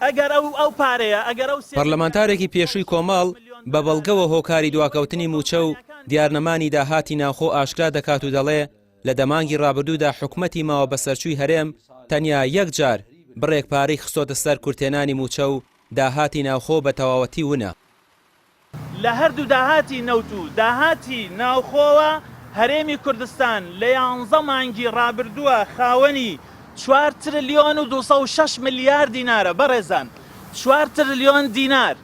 ئەگەر ئەو پارەیە ئەگەر ئەو پەرلەمانتارێکی پێشووی کۆماڵ بە بەڵگەوە هۆکاری دواکەوتنی موچە و دیارنەمانی داهاتی ناوخۆ ئاشکرا دەکات و دەڵێ لە دەمانگی ڕابردوودا حکومەتی ماوە بە سەرچووی هەرێم تەنیا یەک جار بڕێک پارەی خستۆتە سەر کورتێنانی موچە و داهاتی ناوخۆ بە تەواوەتی ونە. لە هەردوو داهاتی نەوت و داهاتی ناوخۆوە هەرێمی کوردستان لە 11 مانگی ڕابردووە خاوەنی 4 تریلیۆن و 206 ملیار دینارە. بەڕێزان 4 تریلیۆن دینار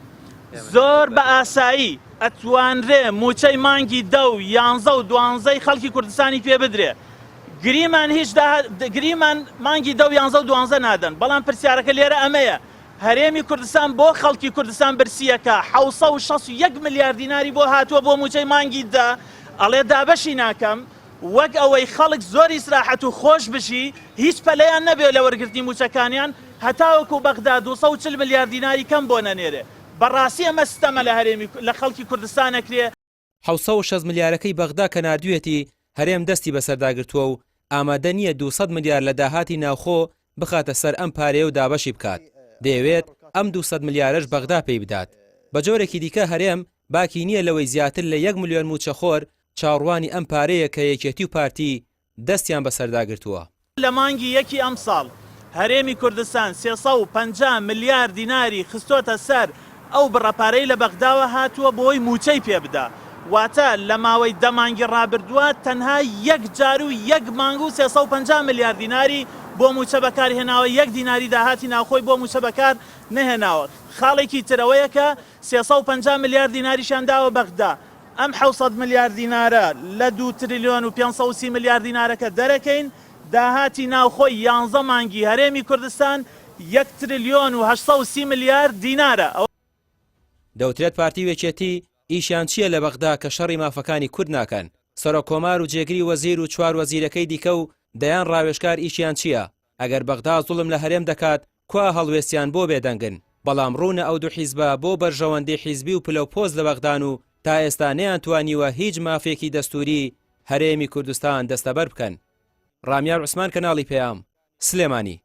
زۆر بە ئاسایی ئەتوانرێ موچەی مانگی 10 و 11 و 12 خەڵکی کوردستانی پێ بدرێ. گریمان گریمان مانگی 10 و 11 و 12 نادەن، بەڵام پرسیارەکە لێرە ئەمەیە هەرێمی کوردستان بۆ خەڵکی کوردستان برسیەکە 761 ملیار دیناری بۆ هاتووە بۆ موچەی مانگی 10 ئەڵێ دابەشی ناکەم وەک ئەوەی خەڵک زۆر ئیسراحەت و خۆش بشی هیچ پەلەیان نەبێت لە وەرگرتنی موچەکانیان هەتاوەکو بەغدا 240 ملیار دیناری کەم بۆ نەنێرێ. بەڕاستی ئەمە ستەمە لە هەرێمی لە خەڵکی کوردستان ئەکرێ. 760 ملیارەکەی بەغدا کە نردوێتی هەرێم دەستی بەسەرداگرتووە و ئامادە نییە 200 ملیار لە داهاتی ناوخۆ بخاتە سەر ئەم پارەیە و دابەشی بکات. دەیەوێت ئەم 200 ملیارەش بەغدا پێی بدات. بە جۆرێکی دیکە هەرێم باکی نییە لەوەی زیاتر لە 1 ملیۆن موچەخۆر چاڕوانی ئەم پارەیە کە یەکێتی و پارتی دەستیان بەسەرداگرتووە. لە مانگی یەکی ئەم ساڵ هەرێمی کوردستان 350 ملیار دیناری خستۆتە سەر ئەو بڕەپارەی لە بەغداوە هاتووە بۆی موچەی پێ بدا. واتە لە ماوەی دەمانگی ڕابردووە تەنها یەک جار و یەک مانگ و 350 ملیار دیناری بۆ موچە بەکار هێناوە، 1 دیناری داهاتی ناوخۆی بۆ موچە بەکار نەهێناوە. خاڵێکی ترەوەیە کە 350 ملیار دیناریشان داوە بەغدا. ئەم 700 ملیار دینارە لە 2 تریلیۆن و 530 ملیار دینارەکە دەرەکەین. داهاتی ناوخۆی 11 مانگی هەرێمی کوردستان 1 تریلیۆن و 830 ملیار دینارە. دەوترێت پارتی وێچێتی ئیشیان چییە لە بەغدا کە شەڕی مافەکانی کورد ناکەن؟ سەرۆکۆمار و جێگری وەزیر و 4 وەزیرەکەی دیکە و دەیان ڕاوێژکار ئیشیان چییە؟ ئەگەر بەغدا زوڵم لە هەرێم دەکات کوا هەڵوێستیان بۆ بێدەنگن، بەڵام ڕوونە ئەو دوو حیزبە بۆ بەرژەوەندەی حیزبی و پلەپۆز لە بەغدان و تا ئێستا نەیانتوانیوە هیچ مافێکی دەستوری هەرێمی کوردستان دەستەبەر بکەن. ڕامیار عوسمان، کەناڵی پێام، سلێمانی.